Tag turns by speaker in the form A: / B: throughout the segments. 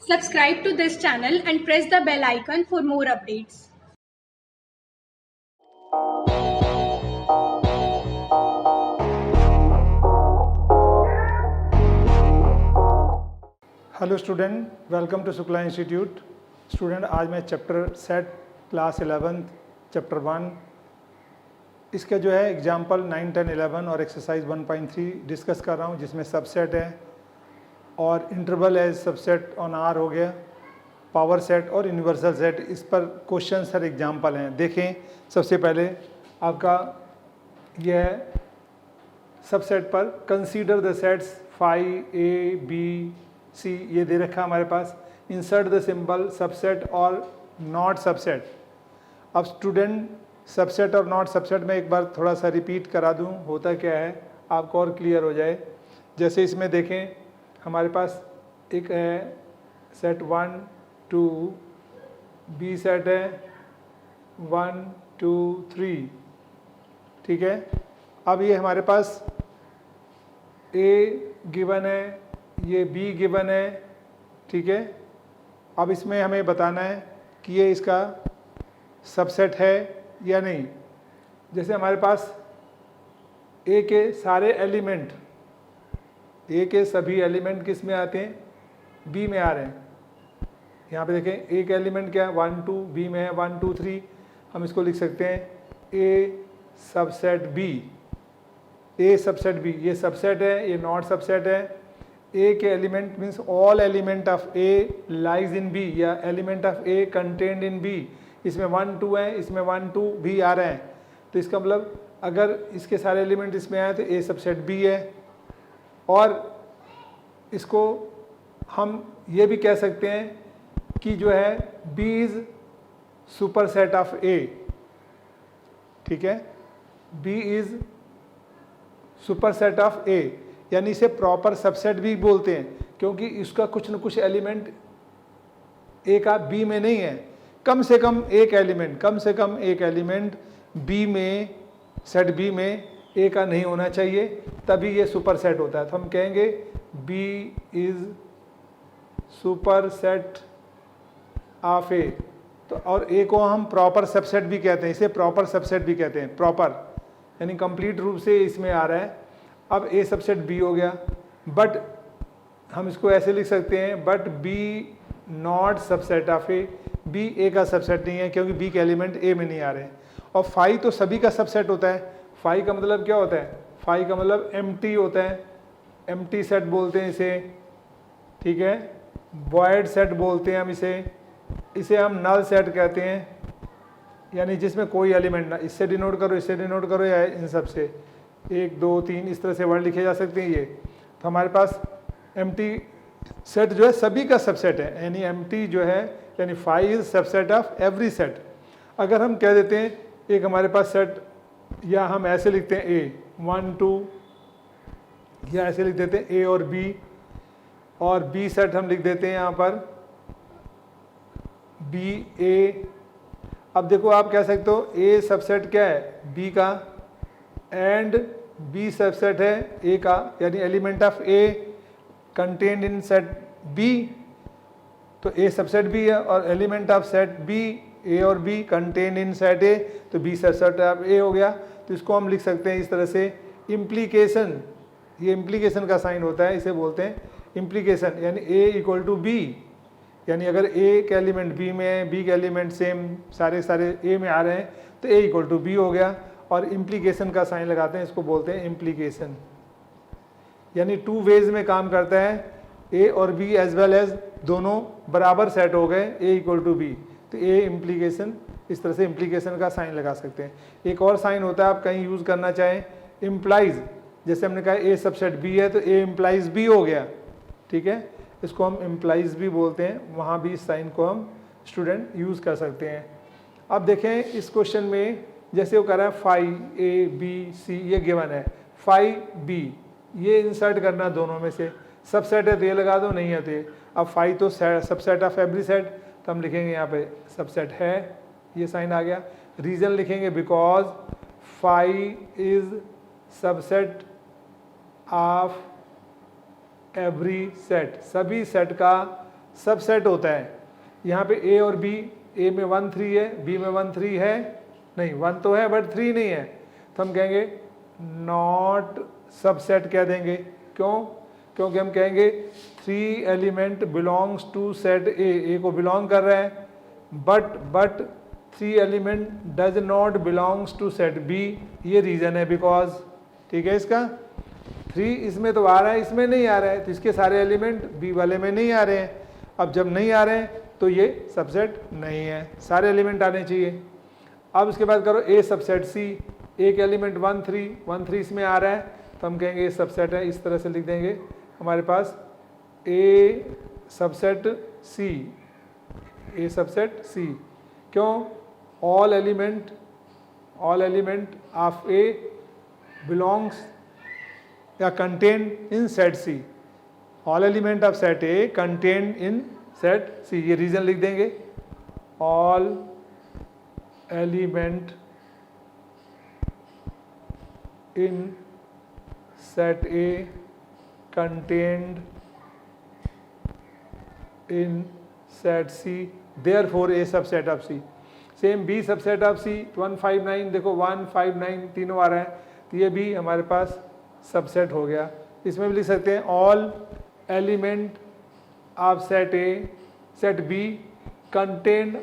A: Subscribe to this channel and press the bell icon for more updates.
B: Hello student, welcome to Shukla institute. Student, आज मैं chapter set class 11 chapter 1 इसका जो है example 9, 10, 11 और exercise 1.3 discuss कर रहा हूँ, जिसमें सबसेट है और interval as subset on R हो गया, पावर सेट और यूनिवर्सल सेट। इस पर क्वेश्चन सर एग्जांपल हैं। देखें, सबसे पहले आपका यह है सबसेट पर consider the sets phi A B C, ये दे रखा है हमारे पास। इंसर्ट द सिंबल सबसेट और नॉट सबसेट। अब स्टूडेंट, सबसेट और नॉट सबसेट में एक बार थोड़ा सा रिपीट करा दूं, होता क्या है आपको और क्लियर हो जाए। जैसे इसमें देखें, हमारे पास एक है सेट 1 2, बी सेट है 1 2 3, ठीक है। अब ये हमारे पास ए गिवन है, ये बी गिवन है, ठीक है। अब इसमें हमें बताना है कि ये इसका सबसेट है या नहीं। जैसे हमारे पास ए के सारे एलिमेंट, ए के सभी एलिमेंट किस में आते हैं, बी में आ रहे हैं। यहाँ पे देखें, ए का एलिमेंट क्या है 1 2, बी में है 1 2 3। हम इसको लिख सकते हैं A subset B, A subset B. ये सबसेट है, ये नॉट सबसेट है। ए के element means all element of A lies in B, या element of A contained in B. इसमें 1 2 है, इसमें 1 2 भी आ रहे हैं, तो इसका मतलब अगर इसके सारे एलिमेंट इसमें आए तो ए सबसेट बी है। और इसको हम ये भी कह सकते हैं कि जो है B is superset of A, ठीक है। B is superset of A, यानी इसे प्रॉपर सबसेट भी बोलते हैं, क्योंकि इसका कुछ न कुछ एलिमेंट ए का बी में नहीं है। कम से कम एक एलिमेंट बी में, सेट बी में ए का नहीं होना चाहिए, तभी ये सुपर सेट होता है। तो हम कहेंगे B is superset of A. तो और ए को हम प्रॉपर सबसेट भी कहते हैं, इसे प्रॉपर सबसेट भी कहते हैं, प्रॉपर यानी कंप्लीट रूप से इसमें आ रहा है। अब ए सबसेट बी हो गया, बट हम इसको ऐसे लिख सकते हैं, but B not subset of A. B A का सबसेट नहीं है, क्योंकि बी के एलिमेंट ए में नहीं आ रहे हैं। और फाई तो सभी का सबसेट होता है। फाई का मतलब क्या होता है, फाई का मतलब एम्प्टी होता है, एम्प्टी सेट बोलते हैं इसे, ठीक है। वॉइड सेट बोलते हैं हम इसे हम नल सेट कहते हैं, यानी जिसमें कोई एलिमेंट ना। इससे डिनोट करो, इससे डिनोट करो, या इन सब से 1 2 3 इस तरह से वर्ड लिखे जा सकते हैं ये। तो हमारे पास एम्प्टी सेट जो है सभी का सबसेट है, यानी एम्प्टी जो है, यानी phi is subset of every set. अगर हम कह देते हैं एक हमारे पास सेट, या हम ऐसे लिखते हैं ए 1 2, या ऐसे लिख देते हैं ए और बी सेट हम लिख देते हैं यहाँ पर बी ए। अब देखो, आप कह सकते हो ए सबसेट क्या है, बी का, एंड बी सबसेट है ए का, यानी element of A contained in set B. तो ए सबसेट बी है, और element of set B, A और B contained in set A, तो बी सबसेट ऑफ ए हो गया। तो इसको हम लिख सकते हैं इस तरह से, इम्प्लीकेशन। ये इम्प्लीकेशन का साइन होता है, इसे बोलते हैं इम्प्लीकेशन, यानी ए इक्वल टू बी। यानी अगर ए के एलिमेंट बी में है, बी के एलिमेंट सेम सारे ए में आ रहे हैं, तो ए इक्वल टू बी हो गया। और इम्प्लीकेशन का साइन लगाते हैं, इसको बोलते हैं इम्प्लीकेशन। यानी 2 वेज में काम करता है, ए और बी एज वेल एज दोनों बराबर सेट हो गए, ए इक्वल टू बी, तो ए इम्प्लीकेशन। इस तरह से इम्प्लीकेशन का साइन लगा सकते हैं। एक और साइन होता है, आप कहीं यूज़ करना चाहें, इम्प्लाइज। जैसे हमने कहा ए सबसेट बी है, तो ए इम्प्लाइज बी हो गया, ठीक है। इसको हम इम्प्लाइज भी बोलते हैं, वहाँ भी इस साइन को हम स्टूडेंट यूज़ कर सकते हैं। अब देखें इस क्वेश्चन में, जैसे वो कह रहा है फाई ए बी सी, ये गिवन है, फाई बी, ये इंसर्ट करना दोनों में से। सबसेट है तो ये लगा दो, नहीं है तो ये। अब फाई तो सबसेट ऑफ एवरी सेट, तो हम लिखेंगे यहाँ पे सबसेट है, ये साइन आ गया। रीजन लिखेंगे because phi is subset of every set, सभी सेट का सबसेट होता है। यहाँ पे ए और बी, ए में 1 3 है, बी में 1 3 है नहीं, 1 तो है बट 3 नहीं है, तो हम कहेंगे नॉट सबसेट कह देंगे। क्यों? क्योंकि हम कहेंगे 3 element belongs to set A को बिलोंग कर रहा है, but 3 element does not belongs to set B. ये रीज़न है बिकॉज, ठीक है, इसका 3 इसमें तो आ रहा है, इसमें नहीं आ रहा है, तो इसके सारे एलिमेंट बी वाले में नहीं आ रहे हैं। अब जब नहीं आ रहे हैं तो ये सबसेट नहीं है, सारे एलिमेंट आने चाहिए। अब उसके बाद करो ए सबसेट सी, एक एलिमेंट 1 3 इसमें आ रहा है, तो हम कहेंगे ये सबसेट है। इस तरह से लिख देंगे हमारे पास ए सबसेट सी, ए सबसेट सी। क्यों? All element of A belongs या contain in set C, all element of set A contain in set C. ये रीजन लिख देंगे, all element in set A contained in set C, therefore A subset of C. Same B subset of C 1 5 9, देखो 1 5 9 तीनों आ रहा है, तो ये भी हमारे पास सबसेट हो गया। इसमें भी लिख सकते हैं all element of set A set B contained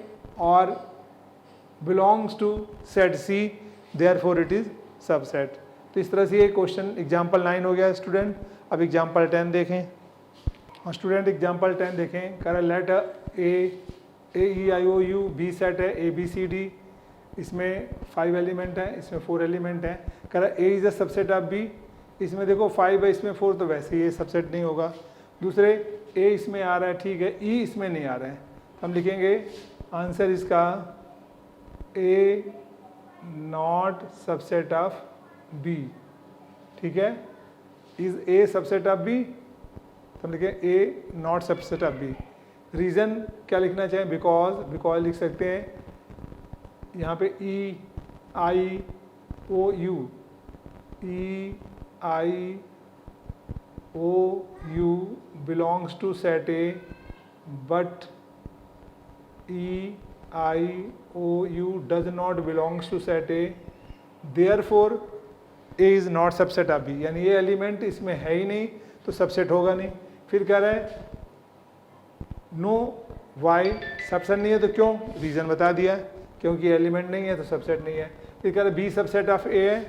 B: और belongs to set C, therefore it is subset. तो इस तरह से ये क्वेश्चन एग्जाम्पल 9 हो गया स्टूडेंट। अब एग्जाम्पल 10 देखें, और स्टूडेंट एग्जाम्पल 10 देखें। कह रहा let A E I O U be set है, ए बी सी डी, इसमें 5 एलिमेंट है, इसमें 4 एलिमेंट है। कह रहा A is a subset of B, इसमें देखो 5 है, इसमें 4, तो वैसे ही ये सबसेट नहीं होगा। दूसरे ए इसमें आ रहा है, ठीक है, ई इसमें नहीं आ रहा है, हम लिखेंगे आंसर इसका A not subset of B, ठीक है, is A subset of B, तो हम लिखें A not subset of B. Reason क्या लिखना चाहिए? बिकॉज लिख सकते हैं यहाँ पे E I O U, E I O U belongs to set A, but E I O U does not belongs to set A, therefore A is not subset of B, यानी ये element इसमें है ही नहीं तो subset होगा नहीं। फिर कह रहा है नो वाई, सबसेट नहीं है तो क्यों? रीज़न बता दिया, क्योंकि एलिमेंट नहीं है तो सबसेट नहीं है। फिर कह रहा है बी सबसेट ऑफ ए है,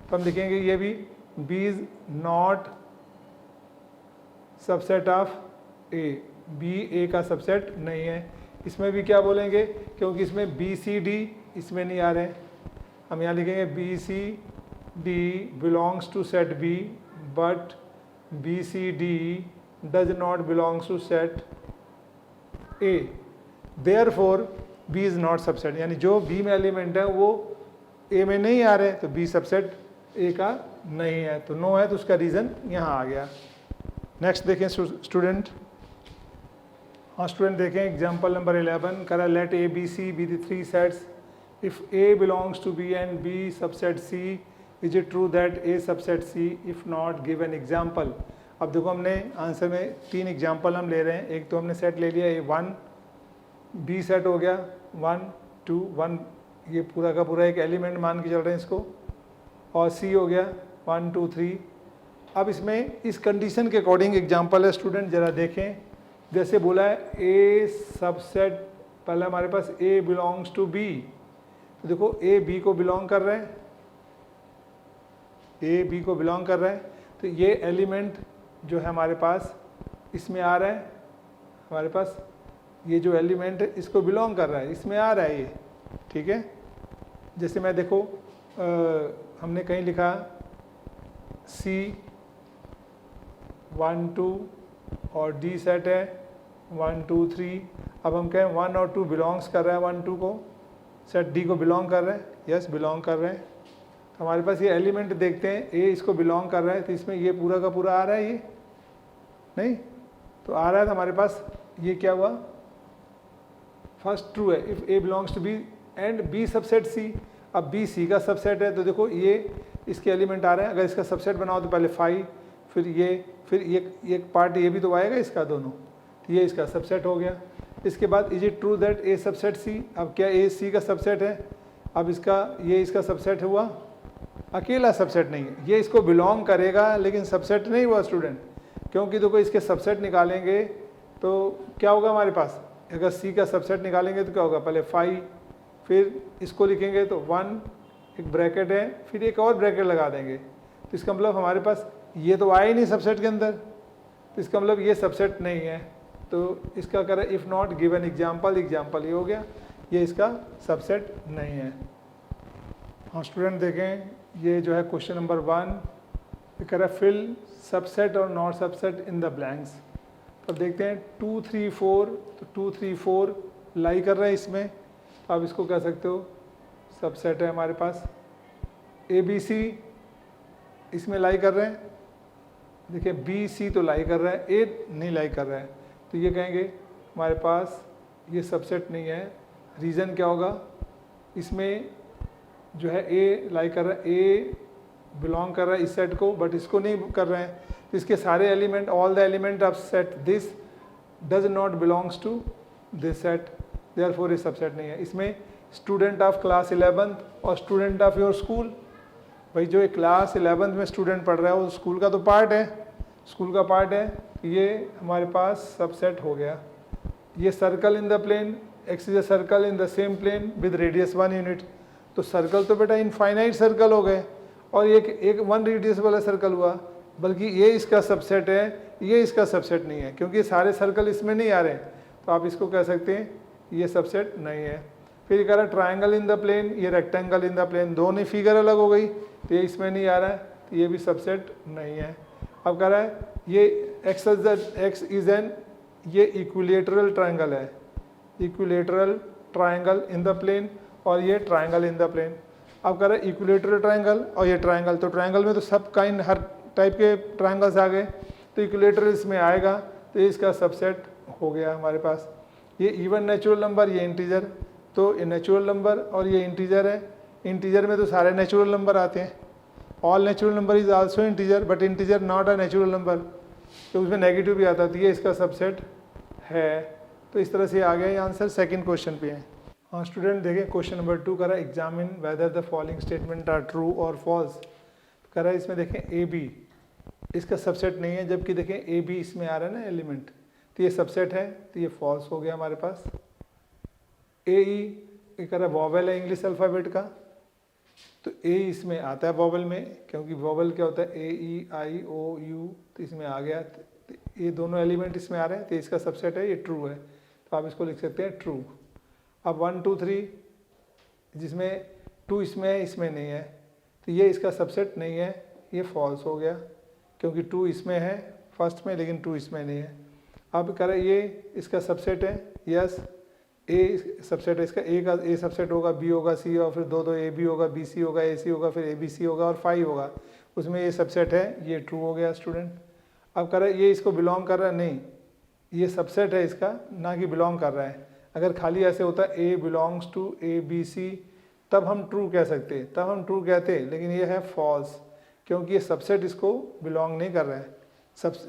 B: तो हम लिखेंगे ये भी B is not subset of A, B A का सबसेट नहीं है। इसमें भी क्या बोलेंगे? क्योंकि इसमें बी सी डी इसमें नहीं आ रहे हैं, हम यहाँ लिखेंगे B C D belongs to set B, but B C D does not belongs to set A, therefore B is not subset, यानी जो बी में एलिमेंट है वो ए में नहीं आ रहे, तो बी सबसेट ए का नहीं है, तो नो है, तो उसका रीज़न यहाँ आ गया। नेक्स्ट देखें स्टूडेंट, हाँ स्टूडेंट देखें एग्जाम्पल नंबर 11। करा let A B C be the 3 sets, if A belongs to B and B subset C, is it true that A subset C, if not give an example. अब देखो हमने answer में 3 example हम ले रहे हैं। एक तो हमने सेट ले लिया ए 1, बी सेट हो गया 1 2 1, ये पूरा का पूरा एक एलिमेंट मान के चल रहे हैं इसको, और सी हो गया 1 2 3। अब इसमें इस कंडीशन के अकॉर्डिंग एग्जाम्पल है स्टूडेंट, ज़रा देखें। जैसे बोला है ए सबसेट, पहले हमारे पास ए बिलोंग्स टू बी, तो देखो ए बी को बिलोंग कर रहा है, ए बी को बिलोंग कर रहा है, तो ये एलिमेंट जो है हमारे पास इसमें आ रहा है, हमारे पास ये जो एलिमेंट है इसको बिलोंग कर रहा है, इसमें आ रहा है ये, ठीक है। जैसे मैं देखो हमने कहीं लिखा सी 1 2 और डी सेट है 1 2 3। अब हम कहें 1 और 2 बिलोंग्स कर रहा है 1 2 को, सेट डी को बिलोंग कर रहा है, यस बिलोंग कर रहे हैं। तो हमारे पास ये एलिमेंट देखते हैं, ए इसको बिलोंग कर रहा है, तो इसमें ये पूरा का पूरा आ रहा है, ये नहीं तो आ रहा है, तो हमारे पास ये क्या हुआ, फर्स्ट ट्रू है, if A belongs to B and B subset C. अब बी सी का सबसेट है, तो देखो ये इसके एलिमेंट आ रहे हैं, अगर इसका सबसेट बनाओ तो पहले 5, फिर ये एक पार्ट ये भी तो आएगा इसका दोनों, तो ये इसका सबसेट हो गया। इसके बाद is it true that A subset C, अब क्या ए सी का सबसेट है? अब ये इसका सबसेट हुआ, अकेला सबसेट नहीं है, ये इसको बिलोंग करेगा लेकिन सबसेट नहीं हुआ स्टूडेंट, क्योंकि देखो इसके सबसेट निकालेंगे तो क्या होगा हमारे पास, अगर सी का सबसेट निकालेंगे तो क्या होगा, पहले 5, फिर इसको लिखेंगे तो 1, एक ब्रैकेट है, फिर एक और ब्रैकेट लगा देंगे, तो इसका मतलब हमारे पास ये तो आया ही नहीं सबसेट के अंदर, तो इसका मतलब ये सबसेट नहीं है। तो इसका करें if not given example, example ये हो गया, ये इसका सबसेट नहीं है। हाँ स्टूडेंट देखें, ये जो है क्वेश्चन नंबर 1, ये कह रहा है फिल सबसेट और not subset in the blanks. तो देखते हैं 2 3 4, तो 2 3 4 लाई कर रहा है इसमें, तो आप इसको कह सकते हो सबसेट है हमारे पास। ABC इसमें लाई कर रहे हैं, देखिए BC तो लाई कर रहा है, A नहीं लाई कर रहा है, तो ये कहेंगे हमारे पास ये सबसेट नहीं है। रीज़न क्या होगा, इसमें जो है A लाई कर रहा है, A बिलोंग कर रहा है इस सेट को, बट इसको नहीं कर रहे हैं, तो इसके सारे element, all the element of set this does not belongs to this set, therefore ये सबसेट नहीं है। इसमें स्टूडेंट ऑफ क्लास 11th और स्टूडेंट ऑफ योर स्कूल, भाई जो एक क्लास 11th में स्टूडेंट पढ़ रहा है वो स्कूल का तो पार्ट है, स्कूल का पार्ट है, ये हमारे पास सबसेट हो गया। ये circle in the plane, X is a circle in the same plane with radius 1 unit, तो सर्कल तो बेटा इनफाइनाइट सर्कल हो गए, और एक 1 रेडियस वाला सर्कल हुआ, बल्कि ये इसका सबसेट है, ये इसका सबसेट नहीं है, क्योंकि सारे सर्कल इसमें नहीं आ रहे हैं, तो आप इसको कह सकते हैं ये सबसेट नहीं है। फिर कह रहा है ट्राइंगल इन द प्लेन, ये रेक्टेंगल इन द प्लेन, दोनों फिगर अलग हो गई, तो ये इसमें नहीं आ रहा है, तो ये भी सबसेट नहीं है। अब कह रहा है ये एक्स इज एन, ये इक्विलेटरल ट्राइंगल है, equilateral triangle in the plane, और ये ट्राइंगल इन द प्लेन। अब कह रहा है इक्विलेटरल ट्राइंगल और ये ट्राइंगल, तो ट्राइंगल में तो सब काइंड हर टाइप के ट्राइंगल्स आ गए, तो इक्विलेटरल इसमें आएगा, तो इसका सबसेट हो गया हमारे पास। ये इवन नेचुरल नंबर, ये इंटीजर, तो ये नेचुरल नंबर और ये इंटीजर है, इंटीजर में तो सारे नेचुरल नंबर आते हैं, all natural number is also integer, but integer not a natural number, तो उसमें नेगेटिव भी आता है, तो ये इसका सबसेट है। तो इस तरह से आ गया ये आंसर। सेकंड क्वेश्चन पे है। हाँ स्टूडेंट देखें क्वेश्चन नंबर 2 करा examine whether the following statement are true और फॉल्स। करा इसमें देखें AB इसका सबसेट नहीं है, जबकि देखें AB इसमें आ रहा है ना एलिमेंट, तो ये सबसेट है, तो ये फॉल्स हो गया हमारे पास। AE ये कह रहा है वॉवेल है इंग्लिश अल्फ़ाबेट का, तो A इसमें आता है वॉवेल में, क्योंकि वॉवेल क्या होता है AEIOU, तो इसमें आ गया, तो ये दोनों एलिमेंट इसमें आ रहे हैं, तो इसका सबसेट है, ये ट्रू है, तो आप इसको लिख सकते हैं ट्रू। अब 1 2 3 जिसमें 2 इसमें है, इसमें नहीं है, तो ये इसका सबसेट नहीं है, ये फॉल्स हो गया, क्योंकि 2 इसमें है फर्स्ट में, लेकिन 2 इसमें नहीं है। अब कह रहे ये इसका सबसेट है, यस A सबसेट है इसका, A का A सबसेट होगा, B होगा, C होगा, फिर 2 AB होगा, BC होगा, AC होगा, फिर ABC होगा और 5 होगा, उसमें ये सबसेट है, ये ट्रू हो गया स्टूडेंट। अब कह रहा है ये इसको बिलोंग कर रहा है, नहीं, ये सबसेट है इसका, ना कि बिलोंग कर रहा है। अगर खाली ऐसे होता A बिलोंग्स टू ABC, तब हम ट्रू कह सकते, तब हम ट्रू कहते, लेकिन ये है फॉल्स, क्योंकि ये सबसेट इसको बिलोंग नहीं कर रहा है,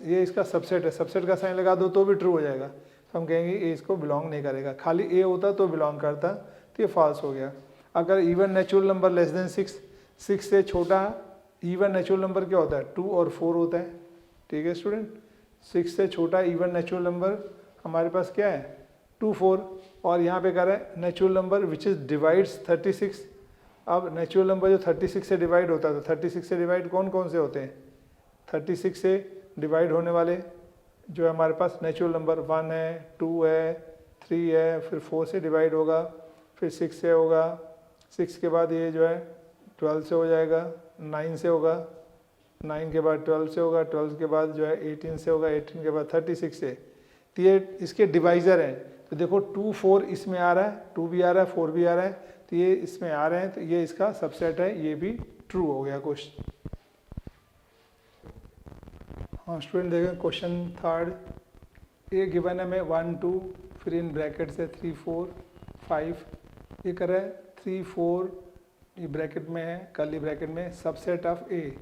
B: ये इसका सबसेट है, सबसेट का साइन लगा दो तो भी ट्रू हो जाएगा, तो हम कहेंगे ए इसको बिलोंग नहीं करेगा, खाली ए होता तो बिलोंग करता, तो ये फॉल्स हो गया। अगर even natural number less than 6 से छोटा इवन नेचुरल नंबर क्या होता है, 2 और 4 होता है, ठीक है स्टूडेंट, 6 से छोटा इवन नेचुरल नंबर हमारे पास क्या है 2 4, और यहाँ पे कह रहा है natural number which is divides 36। अब नेचुरल नंबर जो 36 से डिवाइड होता है, तो 36 से डिवाइड कौन कौन से होते हैं, 36 से डिवाइड होने वाले जो है हमारे पास नेचुरल नंबर 1 है, 2 है, 3 है, फिर 4 से डिवाइड होगा, फिर 6 से होगा, 6 के बाद ये जो है 12 से हो जाएगा, 9 से होगा, 9 के बाद 12 से होगा, 12 के बाद जो है 18 से होगा, 18 के बाद 36 से, तो ये इसके डिवाइज़र हैं। तो देखो 2 4 इसमें आ रहा है, 2 भी आ रहा है, 4 भी आ रहा है, तो ये इसमें आ रहे हैं, तो ये इसका सबसेट है, ये भी ट्रू हो गया क्वेश्चन। हाँ स्टूडेंट देखें क्वेश्चन थर्ड, ये गिवन है में 1 2, फिर इन ब्रैकेट से 3 4 5, ये कर रहा है 3 4, ये ब्रैकेट में है, कर्ली ब्रैकेट में सबसेट ऑफ ए।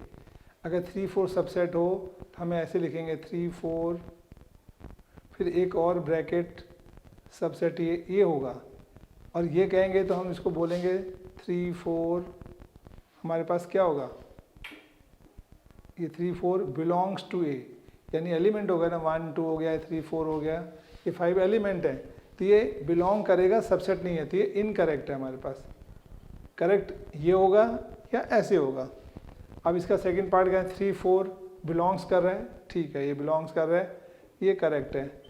B: अगर 3 4 सबसेट हो तो हमें ऐसे लिखेंगे 3 4, फिर एक और ब्रैकेट सबसेट ये होगा, और ये कहेंगे तो हम इसको बोलेंगे 3 4, हमारे पास क्या होगा, ये 3 4 बिलोंग्स टू ए, यानी एलिमेंट होगा ना, 1 2 हो गया, 3 4 हो गया, ये 5 एलिमेंट है, तो ये बिलोंग करेगा, सबसेट नहीं है, तो ये इनकरेक्ट है हमारे पास। करेक्ट ये होगा या ऐसे होगा। अब इसका सेकंड पार्ट क्या है, 3 4 बिलोंग्स कर रहा है, ठीक है, ये बिलोंग्स कर रहा है, ये करेक्ट है।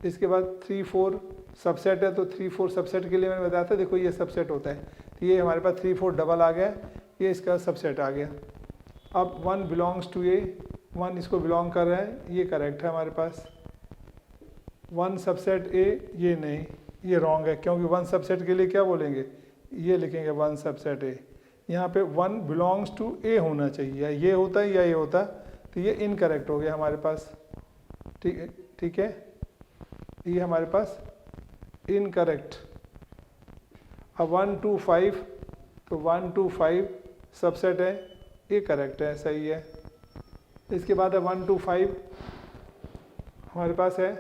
B: इसके बाद 3 4 सबसेट है, तो 3 4 सबसेट के लिए मैंने बताया था, देखो ये सबसेट होता है, तो ये हमारे पास 3 4 डबल आ गया, ये इसका सबसेट आ गया। अब 1 बिलोंग्स टू ए, 1 इसको बिलोंग कर रहा है, ये करेक्ट है हमारे पास। 1 सबसेट ए, ये नहीं, ये रॉन्ग है, क्योंकि 1 सबसेट के लिए क्या बोलेंगे, ये लिखेंगे 1 सबसेट ए। यहाँ पे 1 बिलोंग्स टू ए होना चाहिए, ये होता है या ये होता, तो ये इनकरेक्ट हो गया हमारे पास। ठीक है, ये हमारे पास इनकरेक्ट। अब 1 2 5, तो 1 2 5 सबसेट है, ये करेक्ट है, सही है। इसके बाद है 1 2 5 हमारे पास है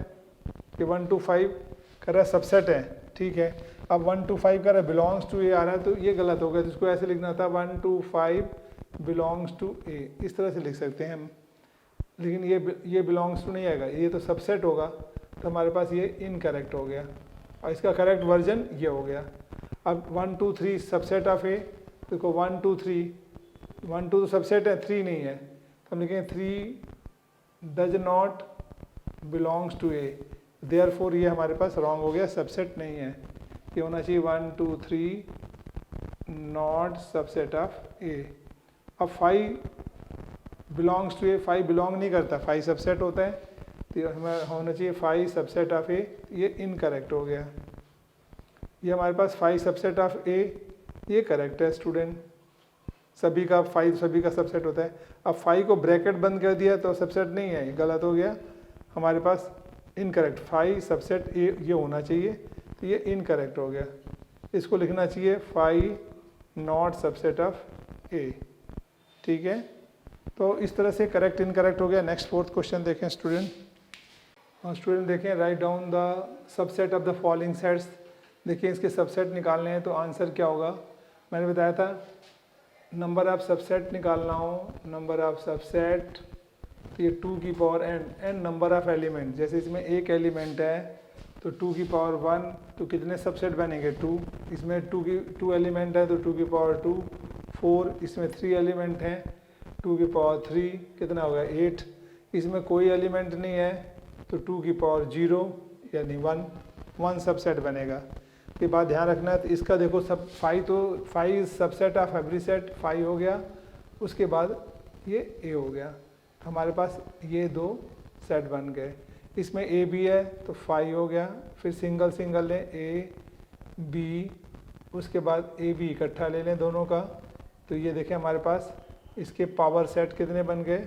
B: कि 1 2 5 कर रहा है सबसेट है, ठीक है। अब 1 2 5 कर रहा है बिलोंग्स टू ए आ रहा है, तो ये गलत हो गया, तो इसको ऐसे लिखना था 1 2 5 बिलोंग्स टू ए, इस तरह से लिख सकते हैं हम, लेकिन ये बिलोंग्स टू नहीं आएगा, ये तो सबसेट होगा, तो हमारे पास ये इनकरेक्ट हो गया, और इसका करेक्ट वर्जन ये हो गया। अब 1 2 3 सबसेट ऑफ ए, देखो 1 2 3, 1 2 तो सबसेट है, 3 नहीं है, तो हम लिखेंगे 3 does not belongs to A, therefore ये हमारे पास रॉन्ग हो गया, सबसेट नहीं है, ये होना चाहिए 1 2 3 नॉट सबसेट ऑफ ए। अब 5 बिलोंग्स टू ए, 5 बिलोंग नहीं करता, 5 सबसेट होता है, तो हमें होना चाहिए 5 सबसेट ऑफ ए, ये इनकरेक्ट हो गया। ये हमारे पास 5 सबसेट ऑफ ए, ये करेक्ट है स्टूडेंट, सभी का 5 सभी का सबसेट होता है। अब 5 को ब्रैकेट बंद कर दिया तो सबसेट नहीं है, ये गलत हो गया हमारे पास, इनकरेक्ट। 5 सबसेट ए ये होना चाहिए, तो ये इनकरेक्ट हो गया, इसको लिखना चाहिए 5 नॉट सबसेट ऑफ ए, ठीक है। तो इस तरह से करेक्ट इनकरेक्ट हो गया। नेक्स्ट 4th क्वेश्चन देखें स्टूडेंट। स्टूडेंट देखें, write down the subset of the following sets. देखिए इसके सबसेट निकालने हैं, तो आंसर क्या होगा, मैंने बताया था नंबर ऑफ सबसेट निकालना हो, नंबर ऑफ सबसेट, तो ये 2 की power n number of element, जैसे इसमें एक एलिमेंट है तो 2 की पावर 1, तो कितने सबसेट बनेंगे 2, इसमें 2 एलिमेंट है तो 2 की पावर 2, 4, इसमें 3 एलिमेंट हैं 2 की पावर 3, कितना होगा 8, इसमें कोई एलिमेंट नहीं है तो 2 की पावर 0 यानी 1 सबसेट बनेगा। ये बात ध्यान रखना है। तो इसका देखो सब 5 सबसेट ऑफ एवरी सेट 5 हो गया, उसके बाद ये ए हो गया, तो हमारे पास ये 2 सेट बन गए। इसमें ए बी है तो 5 हो गया, फिर सिंगल सिंगल लें ए बी, उसके बाद ए बी इकट्ठा ले लें दोनों का, तो ये देखें हमारे पास इसके पावर सेट कितने बन गए,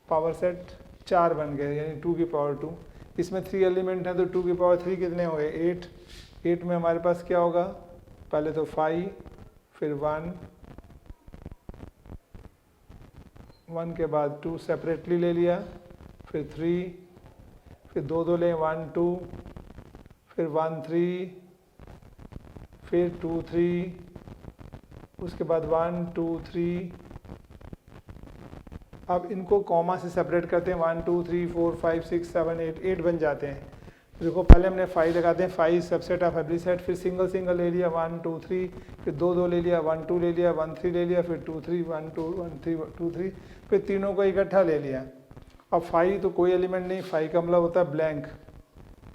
B: पावर सेट 4 बन गए, यानी 2 की पावर 2। इसमें 3 एलिमेंट हैं तो 2 की पावर 3 कितने हो गए 8 में हमारे पास क्या होगा, पहले तो 5, फिर 1 के बाद 2 सेपरेटली ले लिया, फिर 3, फिर 2 लें 1 2, फिर 1 3, फिर 2 3, उसके बाद 1 2 3। अब इनको कॉमा से सेपरेट करते हैं, 1 2 3 4 5 6 7 8 बन जाते हैं। देखो पहले हमने 5 लगाते हैं, 5 सबसेट ऑफ एवरी सेट, फिर सिंगल सिंगल ले लिया 1 2 3, फिर 2 ले लिया 1 2 ले लिया 1 3 ले लिया, फिर 2 3 1 2 1 3 2 3, फिर तीनों को इकट्ठा ले लिया। अब 5 तो कोई एलिमेंट नहीं, 5 का मतलब होता है ब्लैंक,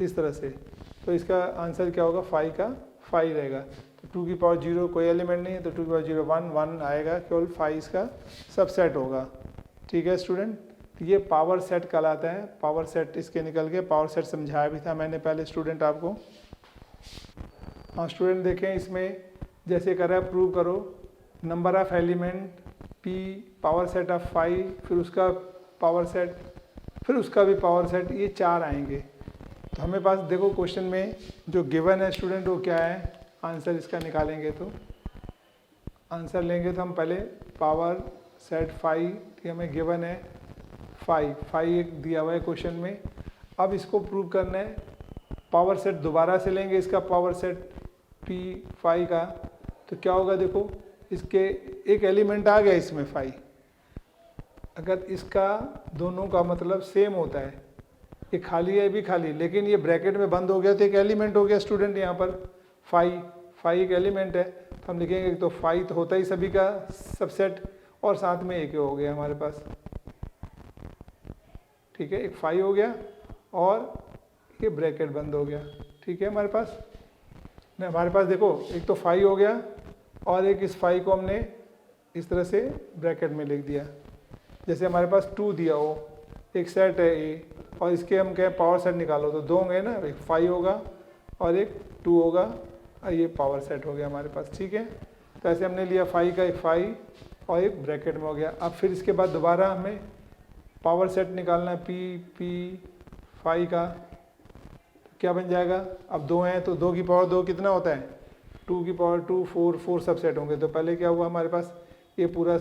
B: इस तरह से, तो इसका आंसर क्या होगा 5 का 5 रहेगा। तो 2 की पावर 0 कोई एलिमेंट नहीं है, तो 2 की पावर 0 1 आएगा, केवल 5 इसका सबसेट होगा, ठीक है स्टूडेंट। ये पावर सेट कहलाता है, पावर सेट इसके निकल के, पावर सेट समझाया भी था मैंने पहले स्टूडेंट आपको। हाँ स्टूडेंट देखें, इसमें जैसे कर रहा है प्रूव करो number of element p power set of 5, फिर उसका पावर सेट, फिर उसका भी पावर सेट, ये 4 आएंगे। तो हमें पास देखो क्वेश्चन में जो गिवन है स्टूडेंट वो क्या है, आंसर इसका निकालेंगे तो आंसर लेंगे तो हम पहले पावर सेट 5 की हमें गिवन है 5 एक दिया हुआ है क्वेश्चन में। अब इसको प्रूव करना है, पावर सेट दोबारा से लेंगे इसका पावर सेट पी फाई का, तो क्या होगा देखो, इसके एक एलिमेंट आ गया इसमें फाई, अगर इसका दोनों का मतलब सेम होता है, ये खाली है भी खाली, लेकिन ये ब्रैकेट में बंद हो गया तो एक एलिमेंट हो गया स्टूडेंट यहाँ पर फाई एक एलिमेंट है, तो हम लिखेंगे तो फाई तो होता ही सभी का सबसेट, और साथ में एक हो गया हमारे पास, ठीक है, एक फाई हो गया और ये ब्रैकेट बंद हो गया, ठीक है हमारे पास। हमारे पास देखो एक तो फाई हो गया और एक इस फाई को हमने इस तरह से ब्रैकेट में लिख दिया, जैसे हमारे पास 2 दिया हो, एक सेट है ए और इसके हम कहें पावर सेट निकालो तो 2 होंगे ना, एक फाई होगा और एक 2 होगा और ये पावर सेट हो गया हमारे पास, ठीक है। तो ऐसे हमने लिया फाई का एक फाई और एक ब्रैकेट में हो गया। अब फिर इसके बाद दोबारा हमें पावर सेट निकालना है पी फाई का, क्या बन जाएगा, अब 2 हैं तो 2 की पावर 2 कितना होता है, 2 की पावर 2 4 सबसेट होंगे। तो पहले क्या हुआ हमारे पास, ये पूरा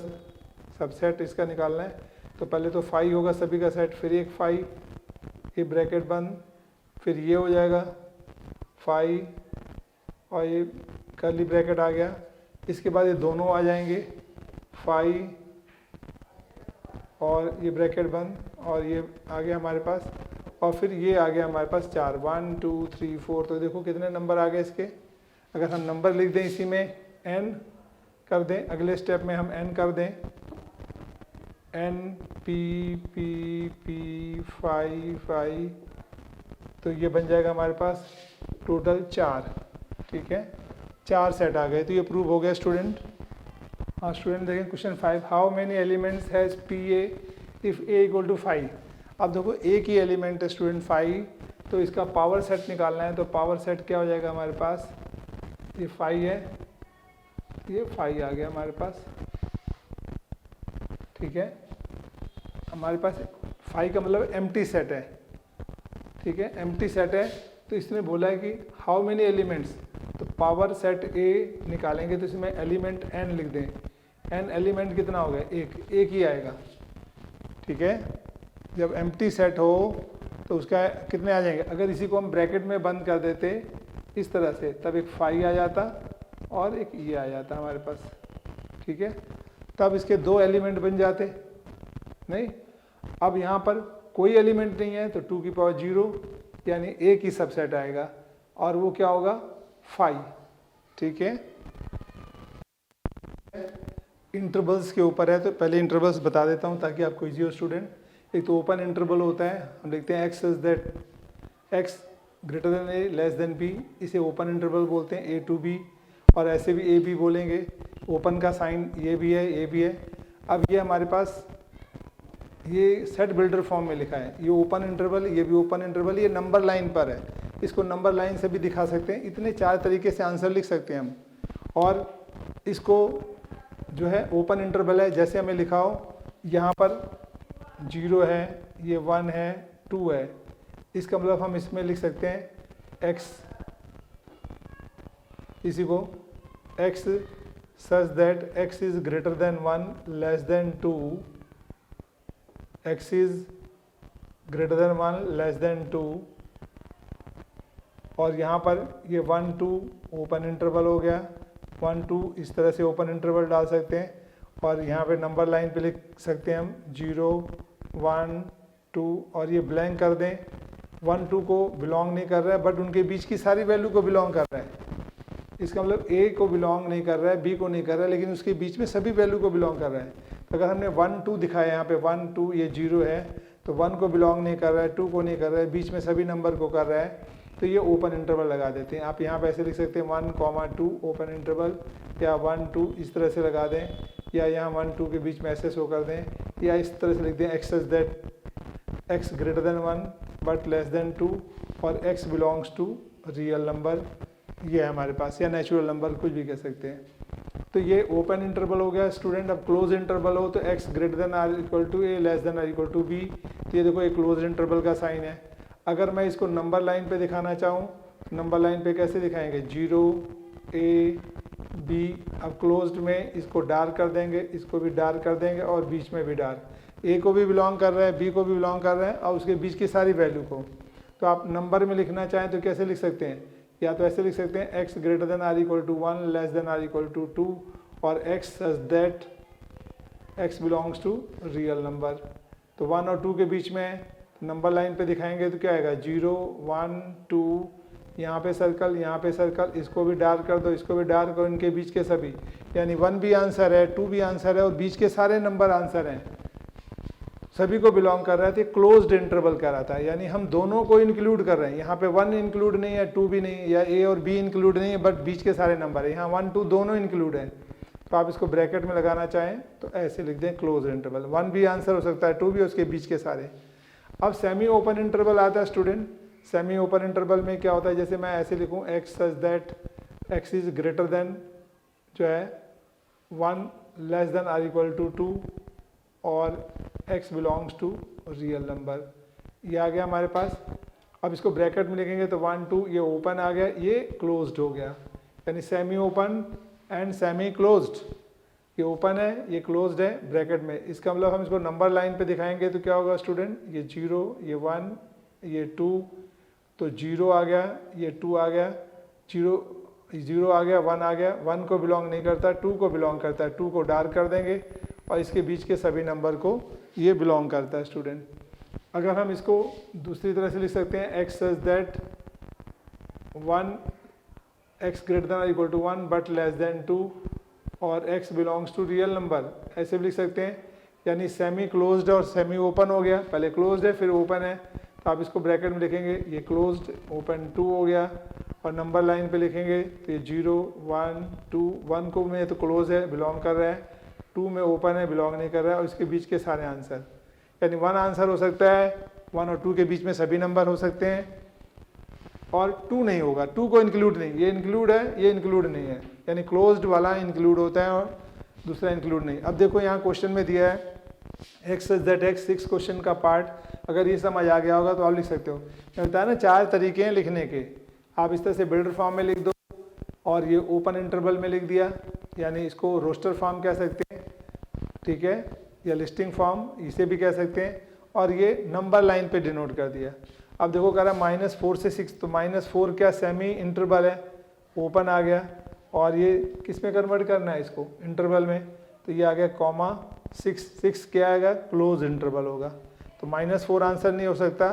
B: सबसेट इसका निकालना है, तो पहले तो फाई होगा सभी का सेट, फिर एक फाई, ये ब्रैकेट बंद, फिर ये हो जाएगा फाई और ये कर्ली ब्रैकेट आ गया, इसके बाद ये दोनों आ जाएंगे फाई और ये ब्रैकेट बंद और ये आ गया हमारे पास, और फिर ये आ गया हमारे पास 4 1 2 3 4। तो देखो कितने नंबर आ गए इसके, अगर हम नंबर लिख दें इसी में n कर दें, अगले स्टेप में हम n कर दें, n p फाई, तो ये बन जाएगा हमारे पास टोटल 4, ठीक है, 4 सेट आ गए। तो ये प्रूव हो गया स्टूडेंट। हाँ स्टूडेंट देखें question 5, how many elements has P A if A equal to 5। अब देखो एक ही एलिमेंट है स्टूडेंट 5, तो इसका पावर सेट निकालना है, तो पावर सेट क्या हो जाएगा हमारे पास, ये 5 है, ये 5 आ गया हमारे पास, ठीक है। हमारे पास 5 का मतलब एम्प्टी सेट है, ठीक है, एम्प्टी सेट है। तो इसने बोला है कि हाउ मेनी एलिमेंट्स, तो पावर सेट ए निकालेंगे तो इसमें एलिमेंट n लिख दें, n एलिमेंट कितना हो गया, एक ही आएगा, ठीक है। जब एम्प्टी सेट हो तो उसका कितने आ जाएंगे, अगर इसी को हम ब्रैकेट में बंद कर देते इस तरह से, तब एक फाई आ जाता और एक ये आ जाता हमारे पास, ठीक है, तब इसके 2 एलिमेंट बन जाते। नहीं, अब यहाँ पर कोई एलिमेंट नहीं है तो 2 की पावर 0 यानी एक ही सबसेट आएगा और वो क्या होगा 5, ठीक है। इंटरवल्स के ऊपर है, तो पहले इंटरवल्स बता देता हूँ ताकि आपको इजी हो स्टूडेंट। एक तो ओपन इंटरवल होता है, हम लिखते हैं X is that X greater than A less than B, इसे ओपन इंटरवल बोलते हैं, ए टू बी, और ऐसे भी ए बी बोलेंगे। ओपन का साइन ये भी है, ए भी है। अब ये हमारे पास ये सेट बिल्डर फॉर्म में लिखा है, ये ओपन इंटरवल, ये भी ओपन इंटरवल, ये नंबर लाइन पर है, इसको नंबर लाइन से भी दिखा सकते हैं। इतने 4 तरीके से आंसर लिख सकते हैं हम। और इसको जो है ओपन इंटरवल है, जैसे हमें लिखा हो यहाँ पर 0 है, ये 1 है, 2 है, इसका मतलब हम इसमें लिख सकते हैं x, इसी को x such that x is greater than 1 less than 2, x is greater than 1 less than 2, और यहाँ पर ये 1 2 ओपन इंटरवल हो गया, 1 2 इस तरह से ओपन इंटरवल डाल सकते हैं। और यहाँ पे नंबर लाइन पे लिख सकते हैं हम 0 1 2, और ये ब्लैंक कर दें, 1 2 को बिलोंग नहीं कर रहा है, बट उनके बीच की सारी वैल्यू को बिलोंग कर रहा है। इसका मतलब ए को बिलोंग नहीं कर रहा है, बी को नहीं कर रहा है, लेकिन उसके बीच में सभी वैल्यू को बिलोंग कर रहा है। तो अगर हमने 1 2 दिखाया यहाँ पे 1 2, ये 0 है तो 1 को बिलोंग नहीं कर रहा है, 2 को नहीं कर रहा है, बीच में सभी नंबर को कर रहा है, तो ये ओपन इंटरवल लगा देते हैं। आप यहाँ पे ऐसे लिख सकते हैं 1 2 ओपन इंटरवल, या 1 2 इस तरह से लगा दें, या यहाँ 1 2 के बीच में ऐसे शो कर दें, या इस तरह से लिख दें X is that X greater than 1 but less than 2, और X belongs to real number, ये है हमारे पास, या नेचुरल नंबर, कुछ भी कह सकते हैं। तो ये ओपन इंटरवल हो गया स्टूडेंट। अब क्लोज इंटरवल हो तो x greater than or equal to A less than or equal to B, तो ये देखो एक क्लोज इंटरवल का साइन है। अगर मैं इसको नंबर लाइन पे दिखाना चाहूँ, नंबर लाइन पे कैसे दिखाएंगे 0 a b, अब क्लोज्ड में इसको डार्क कर देंगे, इसको भी डार्क कर देंगे, और बीच में भी डार्क, a को भी बिलोंग कर रहा है, b को भी बिलोंग कर रहा है, और उसके बीच की सारी वैल्यू को। तो आप नंबर में लिखना चाहें तो कैसे लिख सकते हैं, या तो ऐसे लिख सकते हैं x greater than or equal to 1 less than or equal to 2 और x such that x belongs to real number. तो 1 और 2 के बीच में नंबर लाइन पे दिखाएंगे तो क्या आएगा 0 1 2, यहाँ पे सर्कल, यहाँ पे सर्कल, इसको भी डार्क कर दो, इसको भी डार्क करो, इनके बीच के सभी, यानी 1 भी आंसर है, 2 भी आंसर है और बीच के सारे नंबर आंसर हैं, सभी को बिलोंग कर रहा है। तो क्लोज्ड इंटरवल कह रहा था, यानी हम दोनों को इंक्लूड कर रहे हैं। यहाँ पे 1 इंक्लूड नहीं है, 2 भी नहीं, या ए और बी इंक्लूड नहीं है, बट बीच के सारे नंबर है, यहाँ 1 2 दोनों इंक्लूड हैं। तो आप इसको ब्रैकेट में लगाना चाहें तो ऐसे लिख दें क्लोज इंटरवल। 1 भी आंसर हो सकता है, 2 भी, उसके बीच के सारे। अब सेमी ओपन इंटरवल आता है स्टूडेंट। सेमी ओपन इंटरवल में क्या होता है, जैसे मैं ऐसे लिखूं x such that x is greater than जो है 1 less than or equal to 2 और x belongs to real number, ये आ गया हमारे पास। अब इसको ब्रैकेट में लिखेंगे तो 1 2, ये ओपन आ गया, ये क्लोज्ड हो गया, यानी semi open and semi closed. ये ओपन है, ये क्लोज्ड है ब्रैकेट में। इसका मतलब हम इसको नंबर लाइन पे दिखाएंगे तो क्या होगा स्टूडेंट, ये 0, ये 1, ये 2, तो 0 आ गया, ये 2 आ गया, 0 आ गया, 1 आ गया, 1 को बिलोंग नहीं करता, 2 को बिलोंग करता है, 2 को डार्क कर देंगे और इसके बीच के सभी नंबर को ये बिलोंग करता है स्टूडेंट। अगर हम इसको दूसरी तरह से लिख सकते हैं x such that 1 x greater than equal to 1 but less than 2 और x belongs to real number, ऐसे भी लिख सकते हैं। यानी सेमी क्लोज्ड और सेमी ओपन हो गया, पहले क्लोज्ड है फिर ओपन है, तो आप इसको ब्रैकेट में लिखेंगे, ये क्लोज्ड ओपन 2 हो गया और नंबर लाइन पे लिखेंगे तो ये 0 1 2, 1 को में तो क्लोज है बिलोंग कर रहा है, 2 में ओपन है बिलोंग नहीं कर रहा है और इसके बीच के सारे आंसर, यानी 1 आंसर हो सकता है, 1 और 2 के बीच में सभी नंबर हो सकते हैं और 2 नहीं होगा, 2 को इंक्लूड नहीं, ये इंक्लूड है ये इंक्लूड नहीं है, यानी क्लोज्ड वाला इंक्लूड होता है और दूसरा इंक्लूड नहीं। अब देखो यहाँ क्वेश्चन में दिया है x such that x, 6 question का पार्ट, अगर ये समझ आ गया होगा तो आप लिख सकते हो। मैं बताया ना 4 तरीके हैं लिखने के, आप इस तरह से बिल्डर फॉर्म में लिख दो और ये ओपन इंटरवल में लिख दिया, यानी इसको रोस्टर फॉर्म कह सकते हैं, ठीक है, या लिस्टिंग फॉर्म इसे भी कह सकते हैं, और ये नंबर लाइन पे डिनोट कर दिया। अब देखो कह रहा है -4 से 6, तो -4 क्या सेमी इंटरवल है, ओपन आ गया, और ये किस में कन्वर्ट करना है इसको, इंटरवल में, तो ये आ गया कॉमा 6 क्या आएगा, क्लोज इंटरवल होगा। तो -4 आंसर नहीं हो सकता,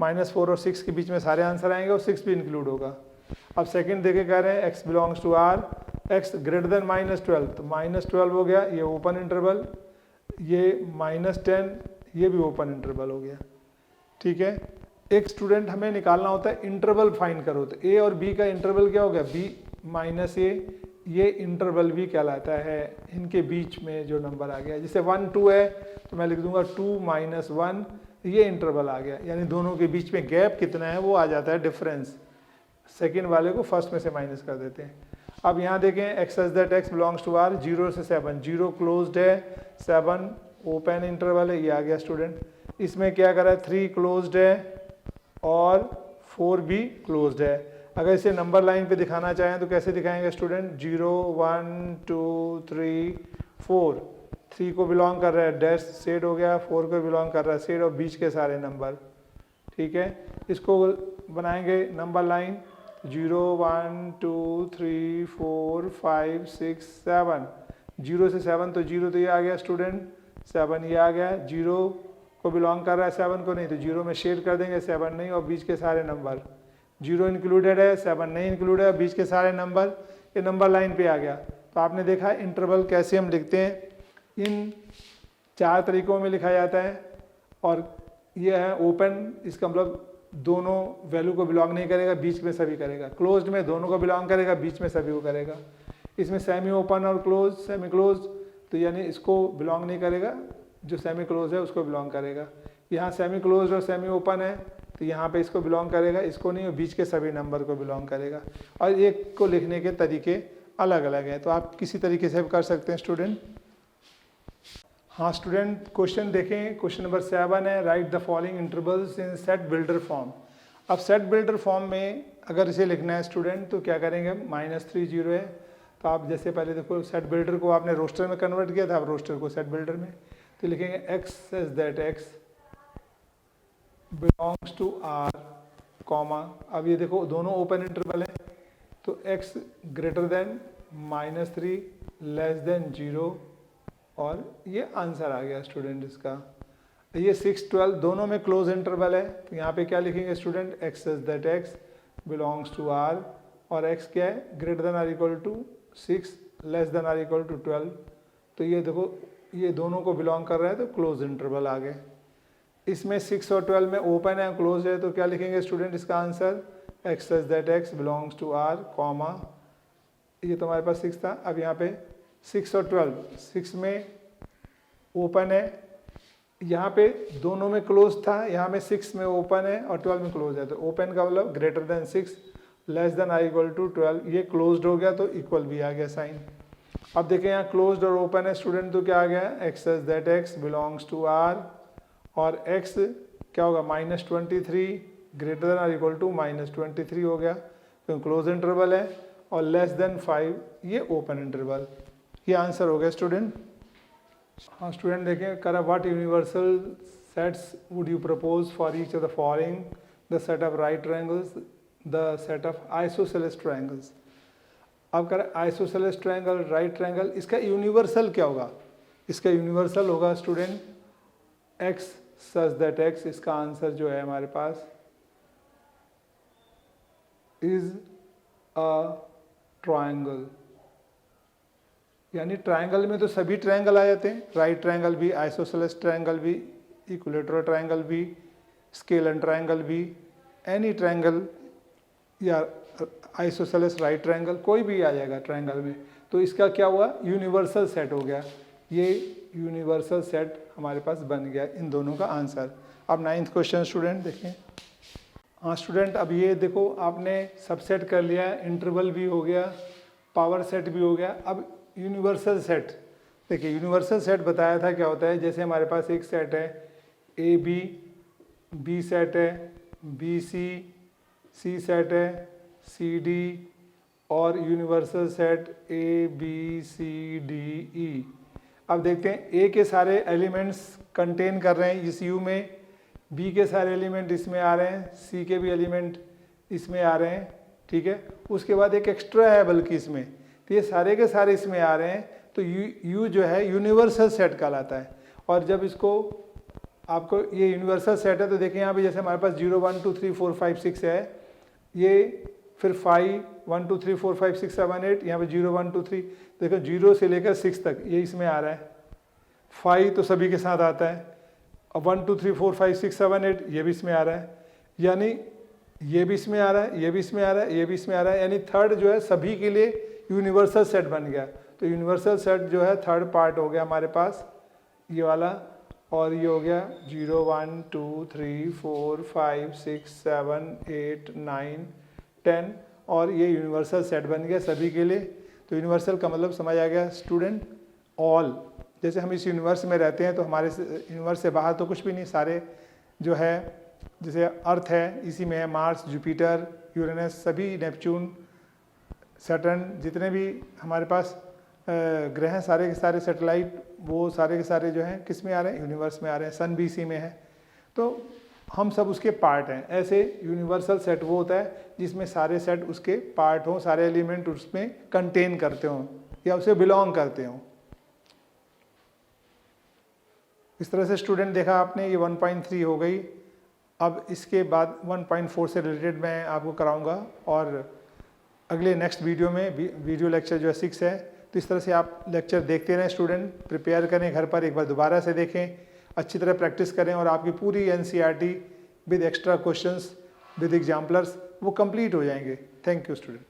B: -4 और 6 के बीच में सारे आंसर आएंगे और 6 भी इंक्लूड होगा। अब सेकंड देखे कह रहे हैं x belongs to r, x greater than -12, तो -12 हो गया, ये ओपन इंटरवल, ये -10, ये भी ओपन इंटरवल हो गया, ठीक है। एक स्टूडेंट हमें निकालना होता है इंटरवल फाइंड करो, तो a और b का इंटरवल क्या हो गया, b -a, ये इंटरवल भी कहलाता है, इनके बीच में जो नंबर आ गया, जैसे 1 2 है तो मैं लिख दूंगा 2 -1, ये इंटरवल आ गया, यानी दोनों के बीच में गैप कितना है वो आ जाता है डिफरेंस, सेकंड वाले को फर्स्ट में से माइनस कर देते हैं। अब यहाँ देखें x such that x belongs to r, 0 से 7, 0 क्लोज्ड है, 7 ओपन इंटरवल है, ये आ गया स्टूडेंट। इसमें क्या करा है, 3 क्लोज्ड है और 4 भी क्लोज्ड है। अगर इसे नंबर लाइन पे दिखाना चाहें तो कैसे दिखाएंगे स्टूडेंट, 0 1 2 3 4, 3 को बिलोंग कर रहा है डैश शेड हो गया, 4 को बिलोंग कर रहा है शेड और बीच के सारे नंबर, ठीक है। इसको बनाएंगे नंबर लाइन, 0 1 2 3 4 5 6 7, 0 से 7 तो 0 तो ये आ गया स्टूडेंट, 7 ये आ गया, 0 को बिलोंग कर रहा है 7 को नहीं, तो 0 में शेड कर देंगे, 7 नहीं, और बीच के सारे नंबर, 0 इंक्लूडेड है, 7 नहीं इंक्लूडेड है, बीच के सारे नंबर, ये नंबर लाइन पे आ गया। तो आपने देखा इंटरवल कैसे हम लिखते हैं, इन 4 तरीकों में लिखा जाता है। और ये है ओपन, इसका मतलब दोनों वैल्यू को बिलोंग नहीं करेगा, बीच में सभी करेगा। क्लोज्ड में दोनों को बिलोंग करेगा, बीच में सभी को करेगा। इसमें सेमी ओपन और क्लोज, सेमी क्लोज, तो यानी इसको बिलोंग नहीं करेगा, जो सेमी क्लोज है उसको बिलोंग करेगा। यहाँ सेमी क्लोज और सेमी ओपन है, तो यहाँ पे इसको बिलोंग करेगा, इसको नहीं, और बीच के सभी नंबर को बिलोंग करेगा। और एक को लिखने के तरीके अलग अलग हैं, तो आप किसी तरीके से भी कर सकते हैं स्टूडेंट। हाँ स्टूडेंट, क्वेश्चन देखें, क्वेश्चन नंबर 7 है, right the following intervals in set builder form. अब सेट बिल्डर फॉर्म में अगर इसे लिखना है स्टूडेंट तो क्या करेंगे, -3 0 है, तो आप जैसे पहले देखो सेट बिल्डर को आपने रोस्टर में कन्वर्ट किया था, आप रोस्टर को सेट बिल्डर में, तो लिखेंगे x such that x belongs to r, comma, अब ये देखो दोनों ओपन इंटरवल है, तो x greater than -3 less than 0, और ये आंसर आ गया स्टूडेंट इसका। ये 6, 12 दोनों में क्लोज इंटरवल है, तो यहाँ पे क्या लिखेंगे student, x such that x belongs to R, और x क्या है, greater than or equal to 6 less than or equal to 12, तो ये देखो ये दोनों को बिलोंग कर रहा है, तो क्लोज इंटरवल आ गए। इसमें 6 और 12 में ओपन है, क्लोज है, तो क्या लिखेंगे स्टूडेंट इसका answer, x such that x belongs to R, comma, ये तो हमारे पास 6 था। अब यहाँ पे 6 और 12, 6 में ओपन है, यहाँ पे दोनों में क्लोज था, यहाँ में 6 में ओपन है और 12 में क्लोज है, तो ओपन का मतलब greater than 6 less than I equal to 12, ये क्लोज्ड हो गया तो इक्वल भी आ गया साइन। अब देखें यहाँ क्लोज्ड और ओपन है स्टूडेंट, तो क्या आ गया, x such that x belongs to R, और x क्या होगा, -23 greater than or equal to -23 हो गया, तो क्लोज इंटरवल है, और लेस देन 5 ये ओपन इंटरवल। ये आंसर हो गया स्टूडेंट। हाँ स्टूडेंट देखें, करा what universal sets would you propose for each of the following, the set of right triangles, the set of isosceles triangles. अब करें आइसोसेलेस ट्रायंगल, राइट ट्रायंगल, इसका यूनिवर्सल क्या होगा, इसका यूनिवर्सल होगा student x such that x, इसका answer जो है हमारे पास इज अ ट्रायंगल, यानी ट्रायंगल में तो सभी ट्रायंगल आ जाते हैं, राइट ट्रायंगल भी, आइसोसेलेस ट्रायंगल भी, इक्विलेटरल ट्रायंगल भी, स्केलन ट्रायंगल भी, एनी ट्रायंगल या आइसोसेलेस राइट ट्रायंगल कोई भी आ जाएगा ट्रायंगल में, तो इसका क्या हुआ, यूनिवर्सल सेट हो गया। ये यूनिवर्सल सेट हमारे पास बन गया इन दोनों का आंसर। अब 9th क्वेश्चन स्टूडेंट देखें। हाँ स्टूडेंट, अब ये देखो आपने सबसेट कर लिया, इंटरवल भी हो गया, पावर सेट भी हो गया। अब यूनिवर्सल सेट देखिए, यूनिवर्सल सेट बताया था क्या होता है, जैसे हमारे पास एक सेट है ए बी, बी सेट है बी सी सेट है सी डी, और universal set A B C D E. अब देखते हैं ए के सारे एलिमेंट्स कंटेन कर रहे हैं इस यू में, बी के सारे एलिमेंट इसमें आ रहे हैं, सी के भी एलिमेंट इसमें आ रहे हैं, ठीक है। उसके बाद एक एक्स्ट्रा है बल्कि इसमें, तो ये सारे के सारे इसमें आ रहे हैं, तो यू जो है यूनिवर्सल सेट कहलाता है। और जब इसको आपको ये यूनिवर्सल सेट है, तो देखिए यहाँ पे जैसे हमारे पास 0 1 2 3 4 5 6 है, ये फिर 5 1 2 3 4 5 6 7 8, यहाँ पे 0 1 2 3, देखो 0 से लेकर 6 तक ये इसमें आ रहा है, 5 तो सभी के साथ आता है, अब 1 2 3 4 5 6 7 8 ये भी इसमें आ रहा है, यानी ये भी इसमें आ रहा है, ये भी इसमें आ रहा है, ये भी इसमें आ रहा है, यानी थर्ड जो है सभी के लिए यूनिवर्सल सेट बन गया। तो यूनिवर्सल सेट जो है थर्ड पार्ट हो गया हमारे पास ये वाला, और ये हो गया 0 1 2 3 4 5 6 7 8 9 10, और ये यूनिवर्सल सेट बन गया सभी के लिए। तो यूनिवर्सल का मतलब समझ आ गया स्टूडेंट, ऑल। जैसे हम इस यूनिवर्स में रहते हैं तो हमारे यूनिवर्स से बाहर तो कुछ भी नहीं, सारे जो है जैसे अर्थ है इसी में है, मार्स, जुपिटर, यूरेनस, सभी, नेपच्यून, सैटर्न, जितने भी हमारे पास ग्रह हैं, सारे के सारे सैटेलाइट, वो सारे के सारे जो हैं किस में आ रहे हैं, यूनिवर्स में आ रहे हैं, सन भी इसी में है, तो हम सब उसके पार्ट हैं। ऐसे यूनिवर्सल सेट वो होता है जिसमें सारे सेट उसके पार्ट हों, सारे एलिमेंट उसमें कंटेन करते हों या उसे बिलोंग करते हों। इस तरह से स्टूडेंट देखा आपने, ये 1.3 हो गई। अब इसके बाद 1.4 से रिलेटेड मैं आपको कराऊंगा, और अगले नेक्स्ट वीडियो में वीडियो लेक्चर जो है 6 है। तो इस तरह से आप लेक्चर देखते रहें स्टूडेंट, प्रिपेयर करें, घर पर एक बार दोबारा से देखें, अच्छी तरह प्रैक्टिस करें, और आपकी पूरी NCERT with extra questions with exemplars वो कंप्लीट हो जाएंगे। Thank you student.